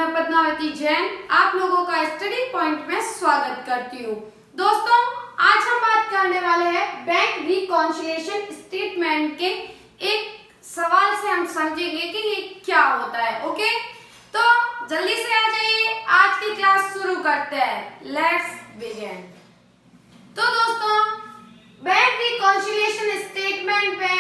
मैं पद्मावती जैन आप लोगों का स्टडी पॉइंट में स्वागत करती हूँ। दोस्तों, आज हम बात करने वाले हैं बैंक रिकॉन्सिलिएशन स्टेटमेंट के एक सवाल से हम समझेंगे कि ये क्या होता है। ओके, तो जल्दी से आ जाइए, आज की क्लास शुरू करते हैं। Let's begin. तो दोस्तों, बैंक रिकॉन्सिलिएशन स्टेटमेंट में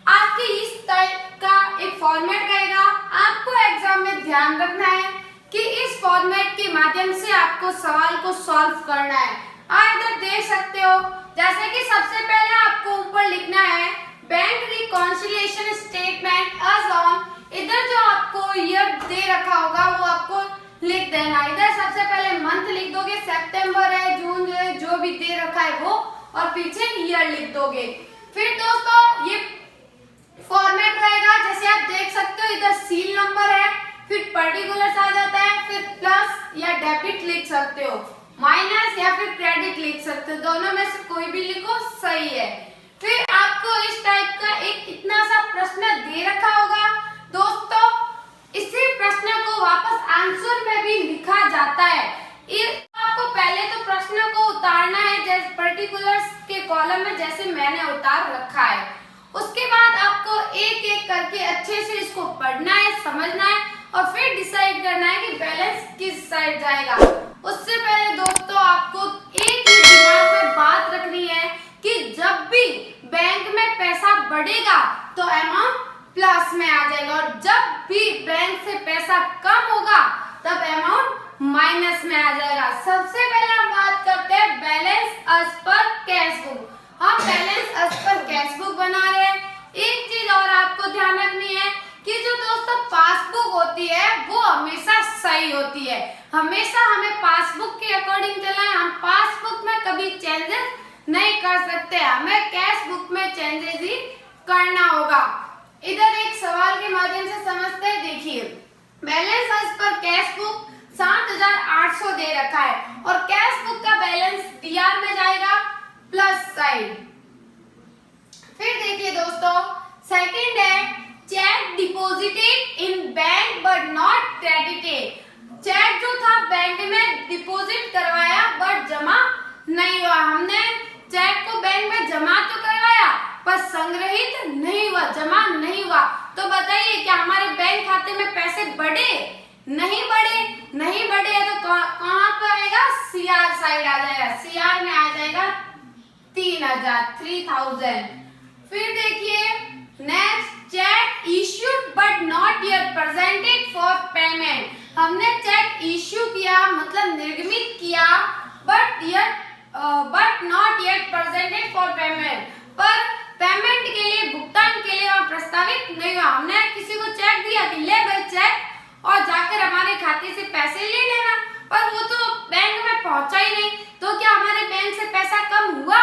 आपके इस टाइप का एक फॉर्मेट रहेगा। आपको एग्जाम में ध्यान रखना है कि इस फॉर्मेट के माध्यम से आपको सवाल को सॉल्व करना है। आप इधर देख सकते हो, जैसे कि सबसे पहले आपको ऊपर लिखना है bank reconciliation statement as on. इधर जो आपको ईयर दे रखा होगा वो आपको लिख देना। इधर सबसे पहले मंथ लिख दोगे, सितंबर है, जून है, जो भी दे रखा है वो, और पीछे ईयर लिख दोगे। फिर दोस्तों ये फॉर्मेट रहेगा, जैसे आप देख सकते हो इधर सील नंबर है, फिर पर्टिकुलर्स आ जाता है, फिर प्लस या डेबिट लिख सकते हो, माइनस या फिर क्रेडिट लिख सकते हो, दोनों में से कोई भी लिखो सही है। फिर आपको इस टाइप का एक इतना सा प्रश्न दे रखा होगा। दोस्तों, इसी प्रश्न को वापस आंसर में भी लिखा जाता है। आपको पहले तो प्रश्न को उतारना है, जैसे पर्टिकुलर्स के कॉलम में जैसे मैंने उतार रखा है। उसके बाद आपको एक एक करके अच्छे से इसको पढ़ना है, समझना है, और फिर डिसाइड करना है कि बैलेंस किस साइड जाएगा। उससे पहले दोस्तों आपको एक ही दिमाग में बात रखनी है कि जब भी बैंक में पैसा बढ़ेगा तो अमाउंट प्लस में आ जाएगा, और जब भी बैंक से पैसा कम होगा तब अमाउंट माइनस में आ जाएगा। सबसे पहले हम बात करते हैं balance as per cash book. हम balance as per cash book बना रहे हैं। एक चीज और आपको ध्यान रखनी है कि जो दोस्तों पासबुक होती है वो हमेशा सही होती है। हमेशा हमें पासबुक के अकॉर्डिंग चलना है। हम पासबुक में कभी चेंजेस नहीं कर सकते, हमें कैश बुक में चेंजेस ही करना होगा। इधर एक सवाल के माध्यम से समझते हैं। देखिए, balance as per cash book 7,800 दे रखा है और कैश बुक का बैलेंस डीआर में जाएगा प्लस साइड। फिर देखिए दोस्तों, सेकंड है cheque deposited in bank but not credited. Cheque जो था बैंक में डिपॉजिट करवाया बट जमा नहीं हुआ। हमने चेक को बैंक में जमा तो करवाया पर संग्रहित नहीं हुआ, जमा नहीं हुआ। तो बताइए क्या हमारे बैंक खाते में पैसे बढ़े? नहीं बढ़े। नहीं बढ़े है तो कहाँ पर आएगा? सीआर साइड आ जाएगा। सीआर में आ जाएगा 3,000। फिर देखिए next, check issued but not yet presented for payment. हमने चेक इश्यू किया मतलब निर्गमित किया but not yet presented for payment, पर पेमेंट के लिए, भुगतान के लिए वह प्रस्तावित नहीं हुआ। हमने किसी को चेक दिया कि ले भाई चेक और जाकर हमारे खाते से पैसे ले लेना, पर वो तो बैंक में पहुंचा ही नहीं। तो क्या हमारे बैंक से पैसा कम हुआ?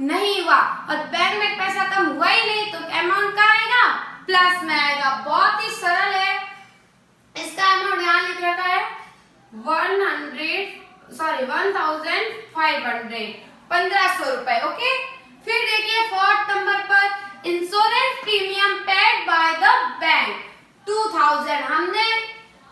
नहीं हुआ। और बैंक में पैसा कम हुआ ही नहीं तो अमाउंट कहाँ आएगा? प्लस में आएगा। बहुत ही सरल है। इसका अमाउंट यहाँ लिख रखा है 1,500 रुपए। ओके, फिर देखिए फोर्थ नंबर पर insurance premium paid by the bank 2,000। हमने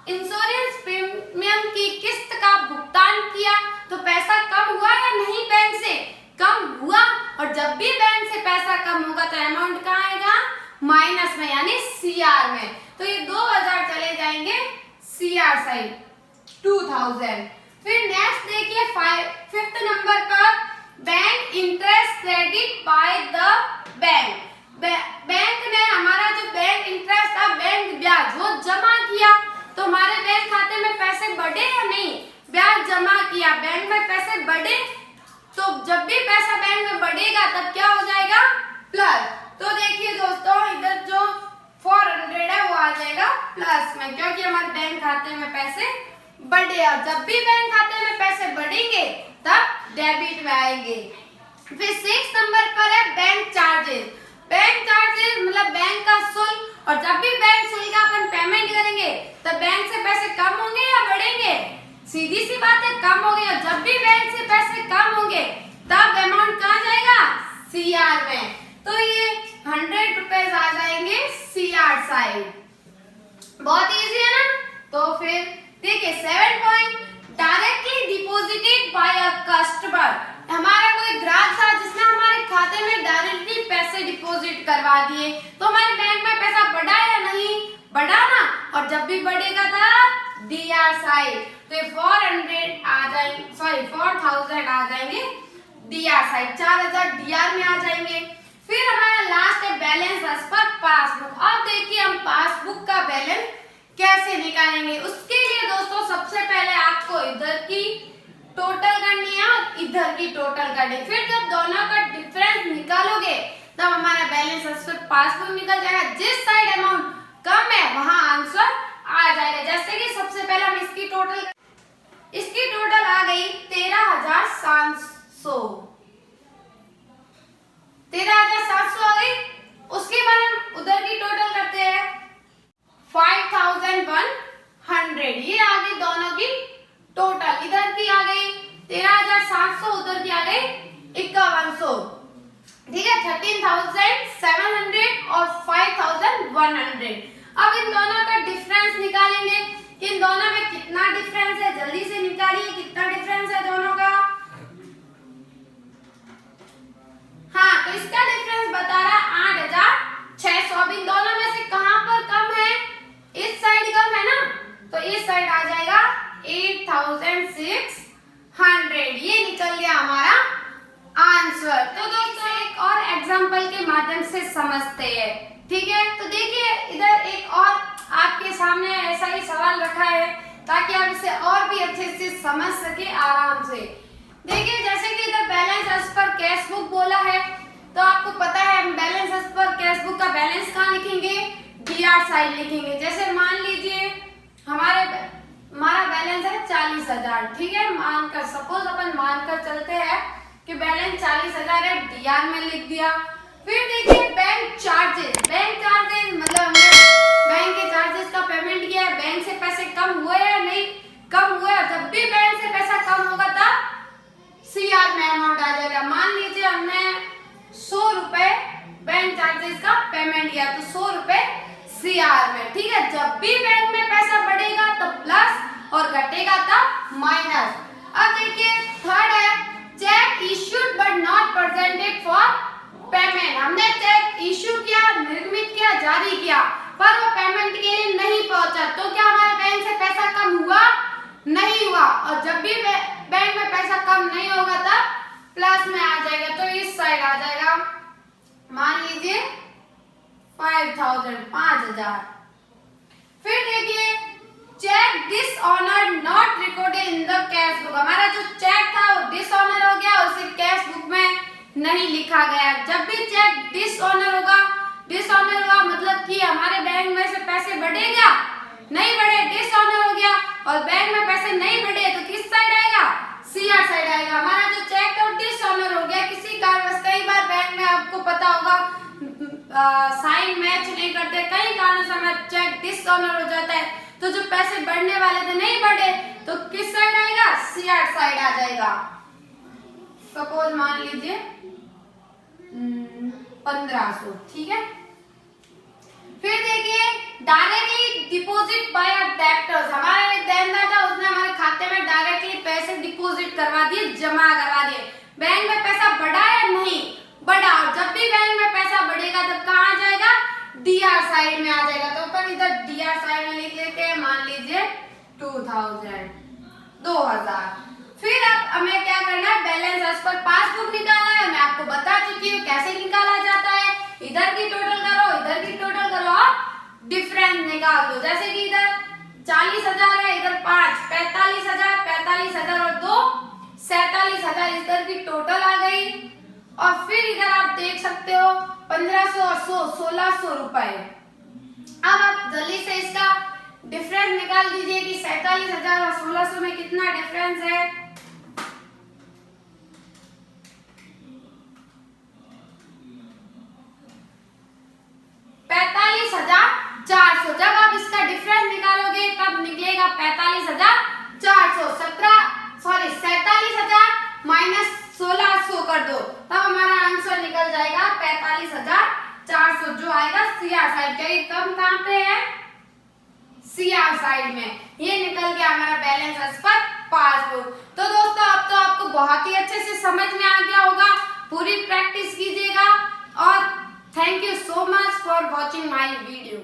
इंश्योरेंस प्रीमियम की किस्त का भुगतान किया तो पैसा कम हुआ या नहीं? बैंक से कम हुआ, और जब भी बैंक से पैसा कम होगा तो अमाउंट कहाँ आएगा? माइनस में, यानी सीआर में। तो ये 2,000 चले जाएंगे सीआर साइड, 2,000। फिर नेक्स्ट देखिए फिफ्थ नंबर पर bank interest credit by the bank. Bank ने हमारा जो बैंक इंटरेस्ट था, बैंक ब्याज, वो जमा किया तो हमारे बैंक खाते में पैसे बढ़े या नहीं? ब्याज जमा किया, बैंक में पैसे बढ़े, तो जब भी पैसा बैंक में बढ़ेगा तब क्या हो जाएगा? प्लस। तो देखिए दोस्तों, इधर जो 400 है वो आ जाएगा प्लस में, क्योंकि हमारे बैंक खाते में पैसे बढ़े, और जब भी बैंक खाते में पैसे बढ़ेंगे तब डेबिट में आएंगे। फिर 6 नंबर पर है बैंक चार्जेस। बैंक चार्जेस मतलब बैंक का शुल्क, और जब भी बैंक शुल्क का अपन पेमेंट करेंगे तब बैंक से पैसे कम होंगे या बढ़ेंगे? सीधी सी बात है, कम होंगे। और जब भी बैंक से पैसे कम होंगे तब अमाउंट कहाँ जाएगा? सीआर में। तो ये 100 रुपए आ जाएंगे सीआर साइड। बहुत इजी है ना? तो फिर देखिए देखिए 7 point directly deposited bye a customer, हमारा कोई ग्राहक था जिसने हमारे खाते में डायरेक्टली पैसे डिपॉजिट करवा दिए, तो हमारे बैंक में पैसा बढ़ा या नहीं बढ़ा ना, और जब भी बढ़ेगा था डीआर साइड, तो 400 आ जाएंगे, सॉरी 4000 आ जाएंगे डीआर साइड, 4000 डीआर में आ जाएंगे। फिर हमारा लास्ट है बैलेंस एज पर पासबुक। अब देखिए हम पासबुक का बैलेंस कैसे निकालेंगे। उसके लिए दोस्तों सबसे पहले आपको इधर की टोटल करनी है और इधर की टोटल करनी है, फिर जब दोनों का डिफरेंस निकालोगे तब हमारा बैलेंस एज पर पासबुक निकल जाएगा। जिस साइड अमाउंट कम है वहां आंसर आ जाएगा। जैसे कि सबसे पहले हम इसकी टोटल आ गई 13,700, 13,700 आ गई। उसके बाद हम उधर की टोटल करते हैं 5,100, ये आ गई दोनों की टोटल, इधर की आ गई 13,700, उधर की आ गई 5,100, ठीक है 13,700 और 5,100। अब इन दोनों का डिफरेंस निकालेंगे कि इन दोनों में कितना डिफरेंस है, जल्दी से निकालिए कितना डिफरेंस है दोनों का। हाँ, तो इसका डिफरेंस बता रहा है 8,600। अब इन दोनों में से कहां पर कम है, इस साइड कम है ना, तो इस साइड आ जाएगा 8,600, ये निकल गया हमारा आंसर। तो दोस्तों एक और एग्जांपल के माध्यम से समझते हैं, ठीक है। तो देखिए इधर एक और आपके सामने ऐसा ही सवाल रखा है ताकि आप इसे और भी अच्छे से समझ सके आराम से। देखिए जैसे कि इधर balance as per cash book बोला है, तो आपको पता है हम balance as per cash book का बैलेंस कहाँ लिखेंगे, डीआर साइड लिखेंगे। जैसे मान लीजिए हमारा बैलेंस है 40,000, ठीक है, मानकर सपोज अपन मानकर चलते हैं कि बैलेंस 40,000 है, डीआर में लिख दिया। फिर देखिए बैंक चार्जेस मतलब हमने बैंक के चार्जेस का पेमेंट किया है, बैंक से पैसे कम हुए या नहीं कम हुए, जब भी बैंक से पैसा कम होगा तब सीआर में अमाउंट आ जाएगा। मान लीजिए हमने 100 रुपए बैंक चार्जेस का पेमेंट किया तो 100 रुपए सीआर में, ठीक है। जब भी बैंक में पैसा बढ़ेगा तब प्लस और घटेगा तब माइनस। अब देखिए थर्ड है check issued but not presented for payment, हमने चेक इश्यू किया, निर्मित किया, जारी किया, पर वो पेमेंट के लिए नहीं पहुंचा, तो क्या हमारे बैंक से पैसा कम हुआ, नहीं हुआ। और जब भी बैंक में पैसा कम नहीं होगा तब प्लस में आ जाएगा, तो इस साइड आ जाएगा मान लीजिए 5,000। फिर देखिए cheque dishonoured not recorded in the cash book, हमारा जो चेक था वो डिसऑनर हो गया, उसे कैश बुक में नहीं लिखा गया। जब भी चेक डिसऑनर हुआ मतलब कि हमारे बैंक में से पैसे बढ़ेगा, नहीं बढ़े, डिसऑनर हो गया, और बैंक में पैसे नहीं बढ़े तो किस साइड आएगा, सीआर साइड आएगा। हमारा जो चेक था वो डिसऑनर हो गया किसी कारणवश, कई बार बैंक में आपको पता होगा साइन मैच नहीं करते, कई कारणों से हमारा चेक डिसऑनर हो जाता है, तो जो पैसे बढ़ने वाले थे नहीं बढ़े तो किस साइड आएगा, सीआर साइड आ जाएगा। सपोज मान लीजिए 1500, ठीक है। फिर देखिए डायरेक्टली डिपॉजिट बाय डेब्टर्स, हमारा एक देनदार था, उसने हमारे खाते में डायरेक्टली पैसे डिपॉजिट करवा दिए, जमा करवा दिए। बैंक में पैसा बढ़ा या नहीं बढ़ा, और जब भी बैंक में पैसा बढ़ेगा तब कहाँ आ जाएगा, डीआर साइड में आ जाएगा। तो अपन इधर डीआर साइड में लिख लेते हैं, मान लीजिए 2000। फिर अब हमें क्या करना है, बैलेंस एज पर पासबुक निकालना है। मैं आपको बता चुकी हूँ कैसे निकाला जाता है, इधर की टोटल करो, इधर की टोटल करो और डिफरेंस निकाल दो। जैसे कि इधर 40,000 है, इधर 5 45,000 और 2 47,000, इधर की टोटल आ गई। और फिर इधर आप देख सकते हो 1500 और 100 1600 रुपए। अब आप जल्दी से इसका डिफरेंस निकाल दीजिए कि 47,000 और 1600 में कितना डिफरेंस है। 45,400। जब आप इसका डिफरेंस निकालोगे तब निकलेगा 45,400। 47,000 माइनस 1600 कर दो, तब हमारा आंसर निकल जाएगा 45,400, जो आएगा सीआर साइड। क्या कम कहां पे है, सीआर साइड में। ये निकल गया हमारा ट्रांसफर पासबुक। तो दोस्तों अब तो आपको बहुत ही अच्छे से समझ में आ गया होगा, पूरी प्रैक्टिस कीजिएगा और thank you so much for watching my video.